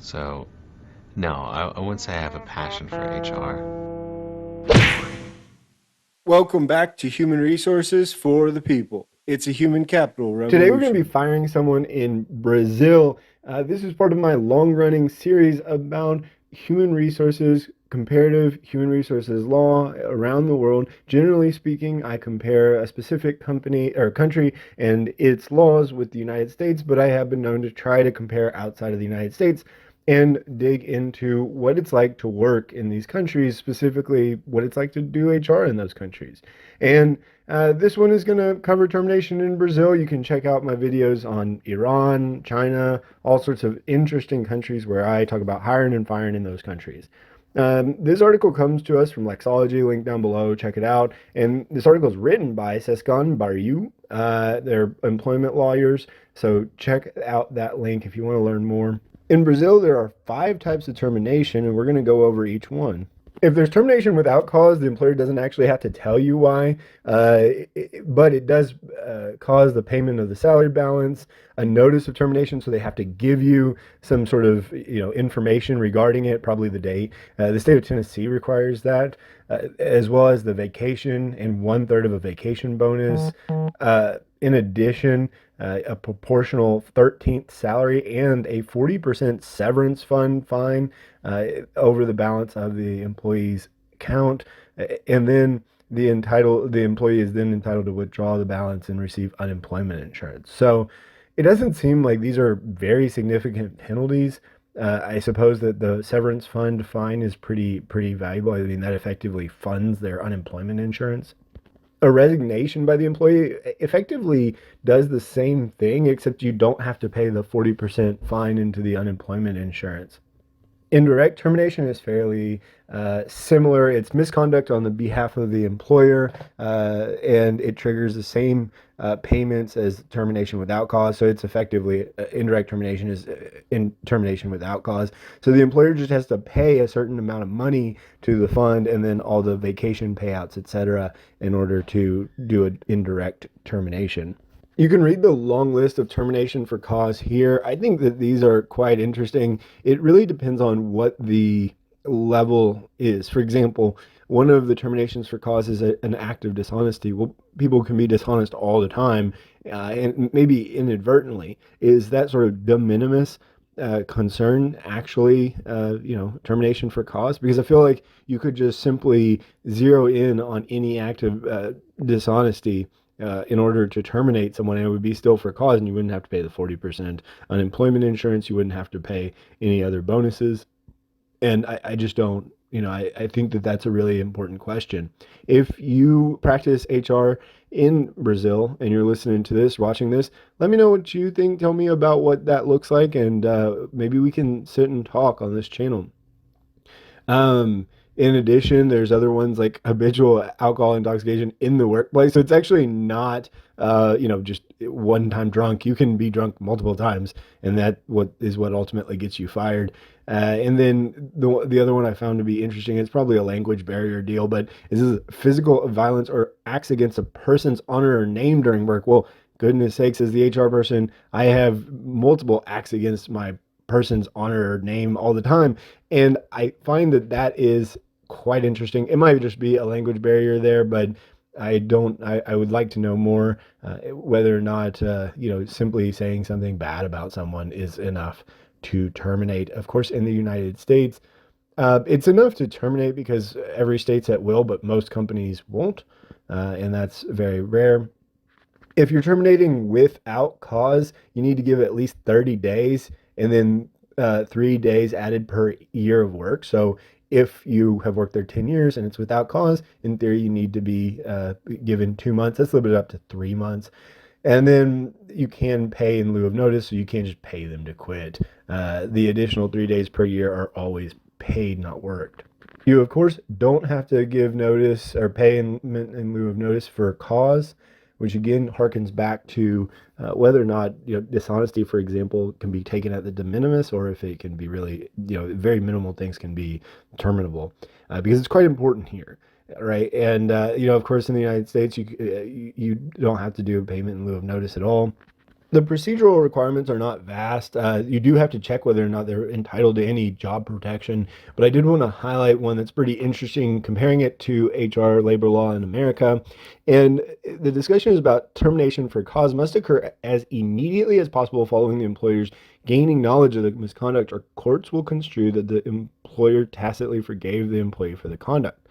So, no, I wouldn't say I have a passion for HR. Welcome back to Human Resources for the People. It's a human capital Today we're going to be revolution. firing someone in Brazil. This is part of my long-running series about human resources, comparative human resources law around the world. Generally speaking, I compare a specific company or country and its laws with the United States, but I have been known to try to compare outside of the United States and dig into what it's like to work in these countries, specifically what it's like to do HR in those countries. And this one is going to cover termination in Brazil. You can check out my videos on Iran, China, all sorts of interesting countries where I talk about hiring and firing in those countries. This article comes to us from Lexology, link down below. Check it out. And this article is written by Seskan Baryu. They're employment lawyers. So check out that link if you want to learn more. In Brazil, there are 5 types of termination, and we're going to go over each one. If there's termination without cause, the employer doesn't actually have to tell you why, but it does cause the payment of the salary balance, a notice of termination, so they have to give you some sort of information regarding it, probably the date. The state of Tennessee requires that, as well as the vacation and 1/3 of a vacation bonus. In addition, a proportional 13th salary and a 40% severance fund fine over the balance of the employee's account, and then the employee is then entitled to withdraw the balance and receive unemployment insurance. So it doesn't seem like these are very significant penalties. I suppose that the severance fund fine is pretty valuable. I mean, that effectively funds their unemployment insurance. A resignation by the employee effectively does the same thing, except you don't have to pay the 40% fine into the unemployment insurance. Indirect termination is fairly similar. It's misconduct on the behalf of the employer, and it triggers the same payments as termination without cause. So it's effectively indirect termination is in termination without cause. So the employer just has to pay a certain amount of money to the fund, and then all the vacation payouts, etc., in order to do an indirect termination. You can read the long list of termination for cause here. I think that these are quite interesting. It really depends on what the level is. For example, one of the terminations for cause is an act of dishonesty. Well, people can be dishonest all the time, and maybe inadvertently. Is that sort of de minimis concern actually, termination for cause? Because I feel like you could just simply zero in on any act of dishonesty in order to terminate someone, and it would be still for cause, and you wouldn't have to pay the 40% unemployment insurance. You wouldn't have to pay any other bonuses. And I just don't, I think that that's a really important question. If you practice HR in Brazil and you're listening to this, watching this, let me know what you think. Tell me about what that looks like, and maybe we can sit and talk on this channel. In addition, there's other ones like habitual alcohol intoxication in the workplace. So it's actually not, just one time drunk. You can be drunk multiple times, and that what ultimately gets you fired. And then the other one I found to be interesting, it's probably a language barrier deal, but is physical violence or acts against a person's honor or name during work. Well, goodness sakes, as the HR person, I have multiple acts against my person's honor or name all the time. And I find that that is quite interesting. It might just be a language barrier there, but I would like to know more whether or not, simply saying something bad about someone is enough to terminate. Of course, in the United States, it's enough to terminate because every state's at will, but most companies won't. And that's very rare. If you're terminating without cause, you need to give at least 30 days and then 3 days added per year of work. So if you have worked there 10 years and it's without cause, in theory, you need to be given 2 months. That's a little bit up to 3 months. And then you can pay in lieu of notice, so you can't just pay them to quit. The additional 3 days per year are always paid, not worked. You, of course, don't have to give notice or pay in lieu of notice for a cause, which again harkens back to whether or not dishonesty, for example, can be taken at the de minimis, or if it can be really very minimal things can be terminable, because it's quite important here, right? And of course, in the United States, you don't have to do a payment in lieu of notice at all. The procedural requirements are not vast. You do have to check whether or not they're entitled to any job protection, but I did want to highlight one that's pretty interesting, comparing it to HR labor law in America. And the discussion is about termination for cause must occur as immediately as possible following the employer's gaining knowledge of the misconduct, or courts will construe that the employer tacitly forgave the employee for the conduct.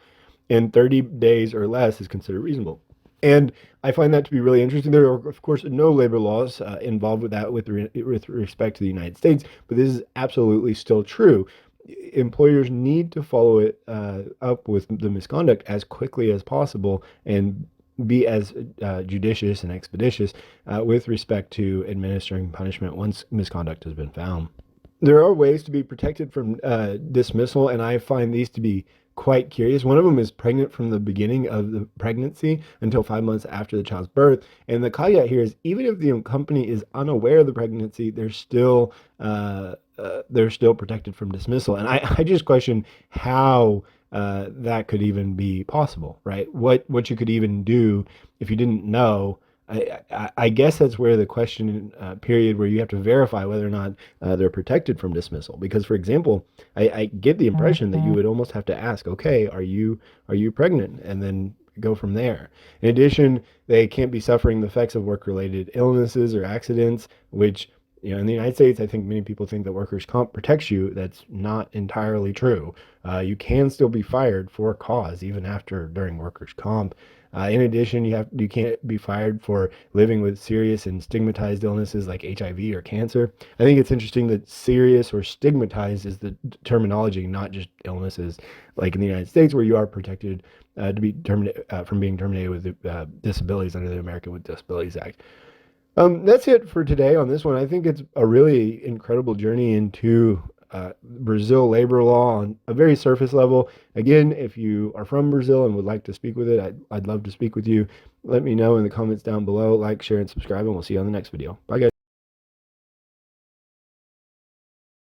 And 30 days or less is considered reasonable. And I find that to be really interesting. There are, of course, no labor laws involved with that with respect to the United States, but this is absolutely still true. Employers need to follow it up with the misconduct as quickly as possible and be as judicious and expeditious with respect to administering punishment once misconduct has been found. There are ways to be protected from dismissal, and I find these to be quite curious. One of them is pregnant from the beginning of the pregnancy until 5 months after the child's birth. And the caveat here is even if the company is unaware of the pregnancy, they're still protected from dismissal. And I just question how that could even be possible, right? What you could even do if you didn't know. I guess that's where the question period where you have to verify whether or not they're protected from dismissal. Because, for example, I get the impression that you would almost have to ask, okay, are you pregnant, and then go from there. In addition, they can't be suffering the effects of work-related illnesses or accidents, which, in the United States, I think many people think that workers' comp protects you. That's not entirely true. You can still be fired for a cause even during workers' comp. In addition, you can't be fired for living with serious and stigmatized illnesses like HIV or cancer. I think it's interesting that serious or stigmatized is the terminology, not just illnesses like in the United States, where you are protected to be from being terminated with disabilities under the American with Disabilities Act. That's it for today on this one. I think it's a really incredible journey into Brazil labor law on a very surface level. Again, if you are from Brazil and would like to speak with it, I'd love to speak with you. Let me know in the comments down below. Like, share, and subscribe, and we'll see you on the next video. Bye, guys.